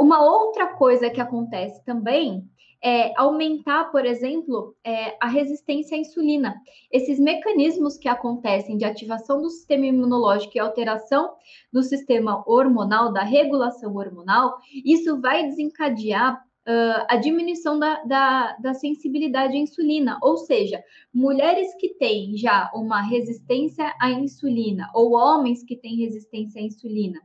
Uma outra coisa que acontece também é aumentar, por exemplo, a resistência à insulina. Esses mecanismos que acontecem de ativação do sistema imunológico e alteração do sistema hormonal, da regulação hormonal, isso vai desencadear a diminuição da sensibilidade à insulina, ou seja, mulheres que têm já uma resistência à insulina, ou homens que têm resistência à insulina,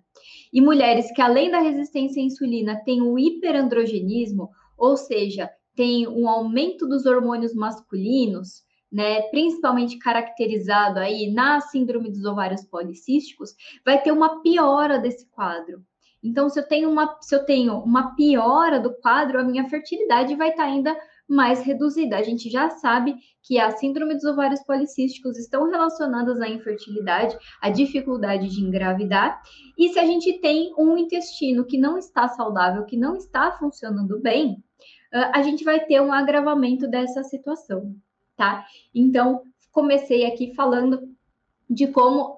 e mulheres que, além da resistência à insulina, têm o hiperandrogenismo, ou seja, tem um aumento dos hormônios masculinos, né, principalmente caracterizado aí na síndrome dos ovários policísticos, vai ter uma piora desse quadro. Então, se eu tenho uma piora do quadro, a minha fertilidade vai estar ainda mais reduzida. A gente já sabe que a síndrome dos ovários policísticos estão relacionadas à infertilidade, à dificuldade de engravidar. E se a gente tem um intestino que não está saudável, que não está funcionando bem, a gente vai ter um agravamento dessa situação, tá? Então, comecei aqui falando de como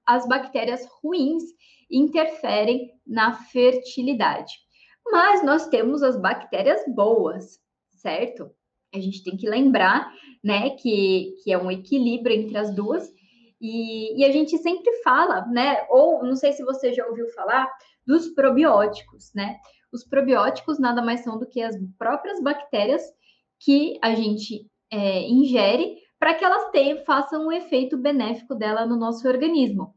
as bactérias ruins interferem na fertilidade. Mas nós temos as bactérias boas, certo? A gente tem que lembrar, né, que é um equilíbrio entre as duas. E a gente sempre fala, né? Ou não sei se você já ouviu falar dos probióticos, né? Os probióticos nada mais são do que as próprias bactérias que a gente ingere para que elas façam um efeito benéfico dela no nosso organismo.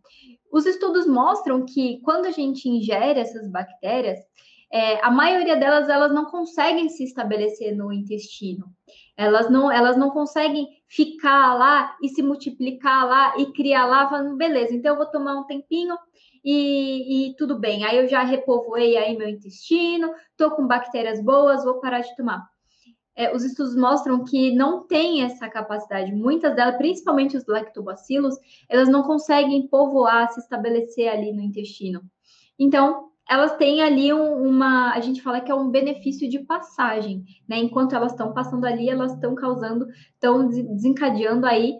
Os estudos mostram que quando a gente ingere essas bactérias, a maioria delas elas não conseguem se estabelecer no intestino. Elas não conseguem ficar lá e se multiplicar lá e criar lá, falando, beleza, então eu vou tomar um tempinho e tudo bem. Aí eu já repovoei aí meu intestino, tô com bactérias boas, vou parar de tomar. Os estudos mostram que não tem essa capacidade. Muitas delas, principalmente os lactobacilos, elas não conseguem povoar, se estabelecer ali no intestino. Então, elas têm ali a gente fala que é um benefício de passagem, né? Enquanto elas estão passando ali, elas estão estão desencadeando aí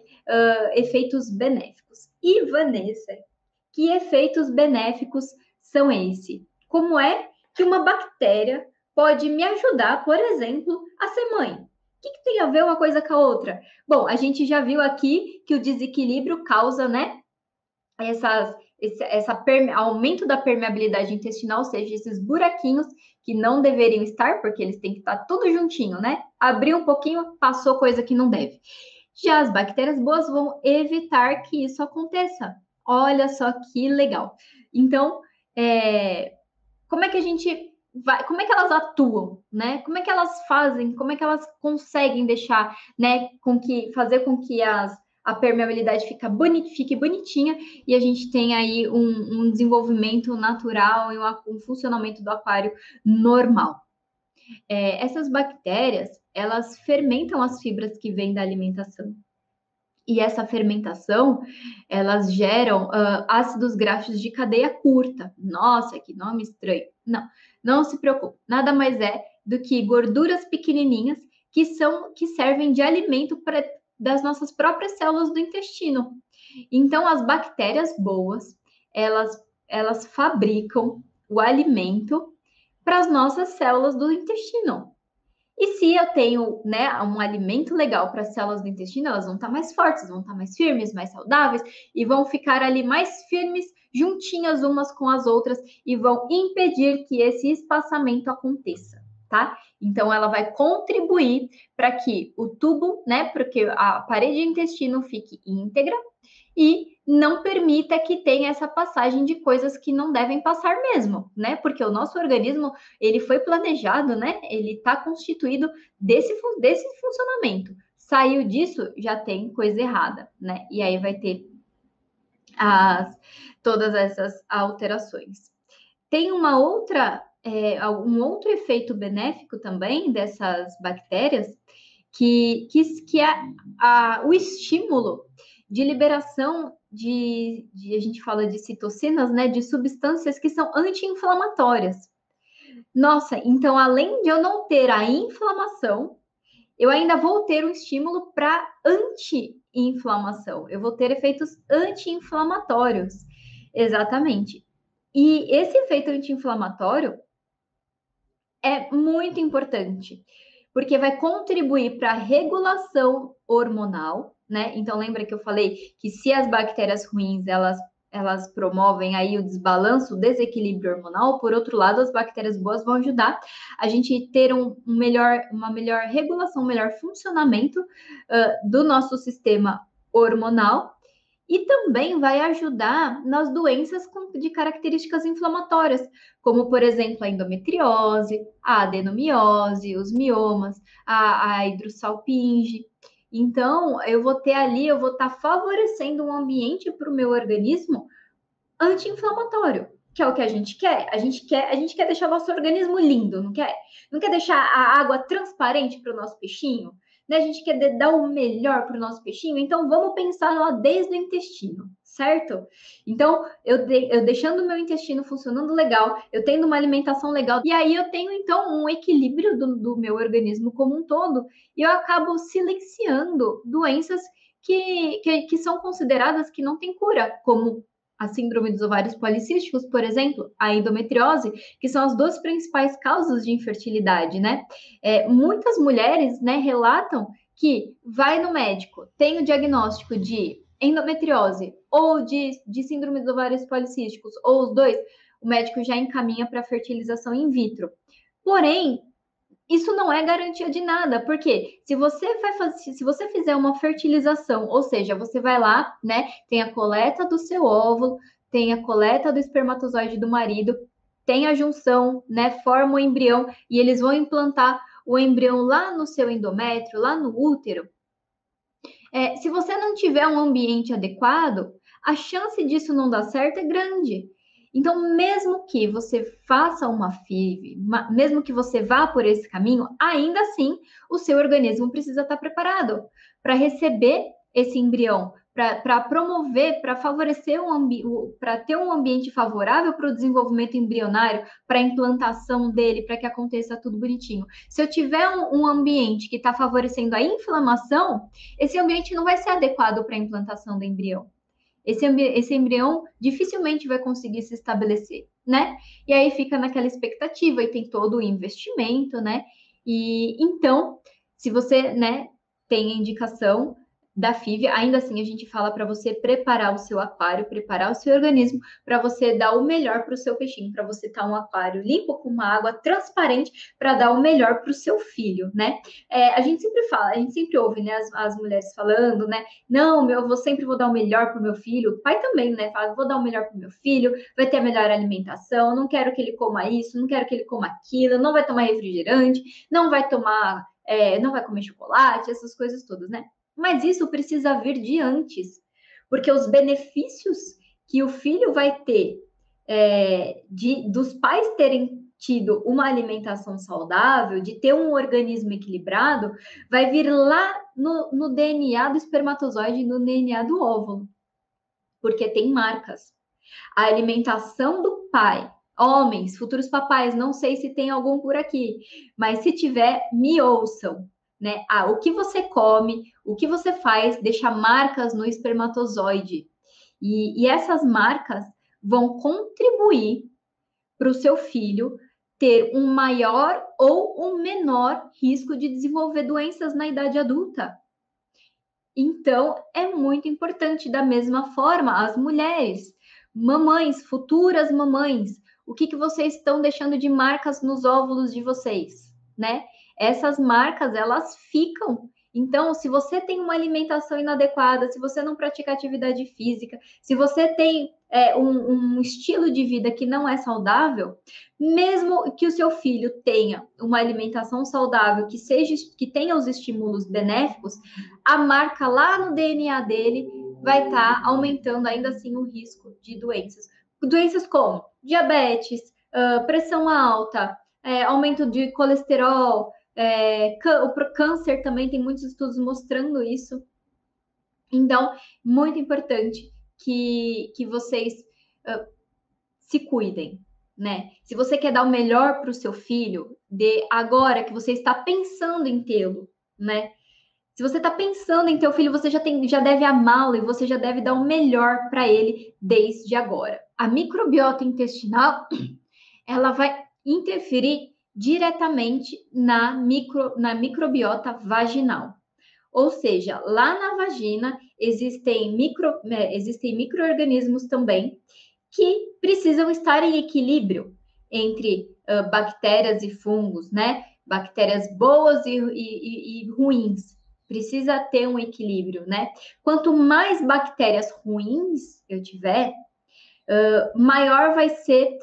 efeitos benéficos. E, Vanessa, que efeitos benéficos são esses? Como é que uma bactéria pode me ajudar, por exemplo, a ser mãe? O que tem a ver uma coisa com a outra? Bom, a gente já viu aqui que o desequilíbrio causa, né, aumento da permeabilidade intestinal, ou seja, esses buraquinhos que não deveriam estar, porque eles têm que estar tudo juntinho, né? Abriu um pouquinho, passou coisa que não deve. Já as bactérias boas vão evitar que isso aconteça. Olha só que legal. Então, como é que a gente vai, como é que elas atuam, né? Como é que elas fazem, como é que elas conseguem deixar, né, fazer com que a permeabilidade fique bonitinha e a gente tenha aí um desenvolvimento natural e um funcionamento do aquário normal. Essas bactérias, elas fermentam as fibras que vêm da alimentação. E essa fermentação, elas geram ácidos graxos de cadeia curta. Nossa, que nome estranho. Não se preocupe. Nada mais é do que gorduras pequenininhas que servem de alimento das nossas próprias células do intestino. Então, as bactérias boas, elas fabricam o alimento para as nossas células do intestino. E se eu tenho, né, um alimento legal para as células do intestino, elas vão estar mais fortes, vão estar mais firmes, mais saudáveis e vão ficar ali mais firmes, juntinhas umas com as outras e vão impedir que esse espaçamento aconteça, tá? Então ela vai contribuir para que o tubo, né, porque a parede do intestino fique íntegra e não permita que tenha essa passagem de coisas que não devem passar mesmo, né? Porque o nosso organismo, ele foi planejado, né? Ele está constituído desse funcionamento. Saiu disso, já tem coisa errada, né? E aí vai ter todas essas alterações. Tem um outro efeito benéfico também dessas bactérias, que é o estímulo de liberação a gente fala de citocinas, né, de substâncias que são anti-inflamatórias. Nossa, então além de eu não ter a inflamação, eu ainda vou ter um estímulo para anti-inflamação. Eu vou ter efeitos anti-inflamatórios. Exatamente. E esse efeito anti-inflamatório, é muito importante, porque vai contribuir para a regulação hormonal, né? Então, lembra que eu falei que se as bactérias ruins, elas promovem aí o desbalanço, o desequilíbrio hormonal, por outro lado, as bactérias boas vão ajudar a gente ter uma melhor regulação, um melhor funcionamento do nosso sistema hormonal, e também vai ajudar nas doenças de características inflamatórias, como, por exemplo, a endometriose, a adenomiose, os miomas, a hidrossalpinge. Então, eu vou estar favorecendo um ambiente para o meu organismo anti-inflamatório, que é o que a gente quer. A gente quer deixar o nosso organismo lindo, não quer? Não quer deixar a água transparente para o nosso peixinho? Né? A gente quer dar o melhor para o nosso peixinho, então vamos pensar lá desde o intestino, certo? Então, eu deixando o meu intestino funcionando legal, eu tendo uma alimentação legal, e aí eu tenho, então, um equilíbrio do meu organismo como um todo, e eu acabo silenciando doenças que são consideradas que não têm cura, como a síndrome dos ovários policísticos, por exemplo, a endometriose, que são as duas principais causas de infertilidade, né? Muitas mulheres, né, relatam que vai no médico, tem o diagnóstico de endometriose ou de síndrome dos ovários policísticos, ou os dois, o médico já encaminha para fertilização in vitro. Porém, isso não é garantia de nada, porque se você fizer uma fertilização, ou seja, você vai lá, né, tem a coleta do seu óvulo, tem a coleta do espermatozoide do marido, tem a junção, né, forma o embrião e eles vão implantar o embrião lá no seu endométrio, lá no útero. Se você não tiver um ambiente adequado, a chance disso não dar certo é grande. Então, mesmo que você faça uma FIV, mesmo que você vá por esse caminho, ainda assim o seu organismo precisa estar preparado para receber esse embrião, para promover, para favorecer para ter um ambiente favorável para o desenvolvimento embrionário, para a implantação dele, para que aconteça tudo bonitinho. Se eu tiver um ambiente que está favorecendo a inflamação, esse ambiente não vai ser adequado para a implantação do embrião. Esse embrião dificilmente vai conseguir se estabelecer, né? E aí fica naquela expectativa e tem todo o investimento, né? E então, se você, né, tem a indicação da FIV, ainda assim a gente fala para você preparar o seu aquário, preparar o seu organismo para você dar o melhor para o seu peixinho, para você estar um aquário limpo com uma água transparente para dar o melhor para o seu filho, né? A gente sempre fala, a gente sempre ouve, né, as mulheres falando, né? Não, eu sempre vou dar o melhor para o meu filho. O pai também, né? Fala, vou dar o melhor para o meu filho, vai ter a melhor alimentação, não quero que ele coma isso, não quero que ele coma aquilo, não vai tomar refrigerante, não vai tomar, não vai comer chocolate, essas coisas todas, né? Mas isso precisa vir de antes, porque os benefícios que o filho vai ter dos pais terem tido uma alimentação saudável, de ter um organismo equilibrado, vai vir lá no DNA do espermatozoide e no DNA do óvulo, porque tem marcas. A alimentação do pai, homens, futuros papais, não sei se tem algum por aqui, mas se tiver, me ouçam. Né? O que você come, o que você faz, deixa marcas no espermatozoide. E essas marcas vão contribuir para o seu filho ter um maior ou um menor risco de desenvolver doenças na idade adulta. Então, é muito importante, da mesma forma, as mulheres, mamães, futuras mamães, o que vocês estão deixando de marcas nos óvulos de vocês, né? Essas marcas, elas ficam. Então, se você tem uma alimentação inadequada, se você não pratica atividade física, se você tem um estilo de vida que não é saudável, mesmo que o seu filho tenha uma alimentação saudável, que tenha os estímulos benéficos, a marca lá no DNA dele vai estar aumentando ainda assim o risco de doenças. Doenças como diabetes, pressão alta, aumento de colesterol, o câncer também tem muitos estudos mostrando isso. Então, muito importante que vocês se cuidem, né? Se você quer dar o melhor para o seu filho, agora que você está pensando em tê-lo, né? Se você está pensando em ter o filho, você já deve amá-lo e você já deve dar o melhor para ele desde agora. A microbiota intestinal, ela vai interferir diretamente na microbiota vaginal. Ou seja, lá na vagina existem micro-organismos também que precisam estar em equilíbrio entre bactérias e fungos, né? Bactérias boas e ruins. Precisa ter um equilíbrio, né? Quanto mais bactérias ruins eu tiver, maior vai ser,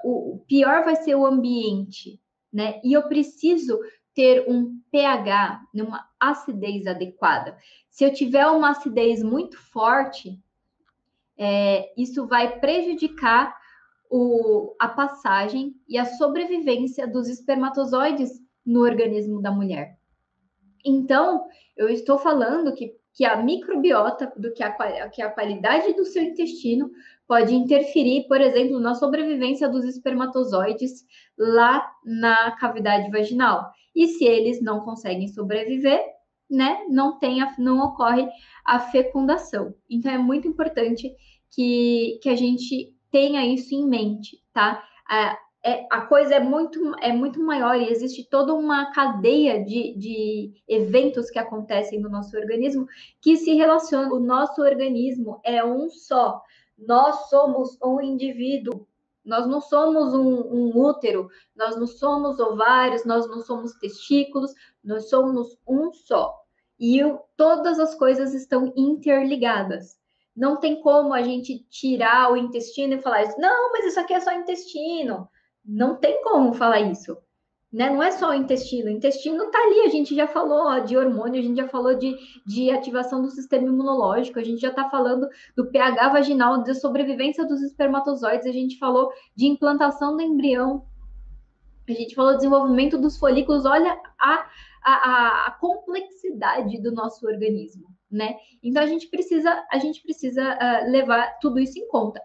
o pior vai ser o ambiente, né? E eu preciso ter um pH, uma acidez adequada. Se eu tiver uma acidez muito forte, isso vai prejudicar a passagem e a sobrevivência dos espermatozoides no organismo da mulher. Então, eu estou falando que a microbiota, que a qualidade do seu intestino pode interferir, por exemplo, na sobrevivência dos espermatozoides lá na cavidade vaginal. E se eles não conseguem sobreviver, né, não ocorre a fecundação. Então, é muito importante que a gente tenha isso em mente, tá? A coisa é muito maior e existe toda uma cadeia de eventos que acontecem no nosso organismo que se relacionam. O nosso organismo é um só. Nós somos um indivíduo. Nós não somos um útero, nós não somos ovários, nós não somos testículos, nós somos um só. E todas as coisas estão interligadas. Não tem como a gente tirar o intestino e falar, não, mas isso aqui é só intestino. Não tem como falar isso, né? Não é só o intestino tá ali, a gente já falou ó, de hormônio, a gente já falou de ativação do sistema imunológico, a gente já está falando do pH vaginal, de sobrevivência dos espermatozoides, a gente falou de implantação do embrião, a gente falou do desenvolvimento dos folículos, olha a complexidade do nosso organismo, né? Então a gente precisa levar tudo isso em conta.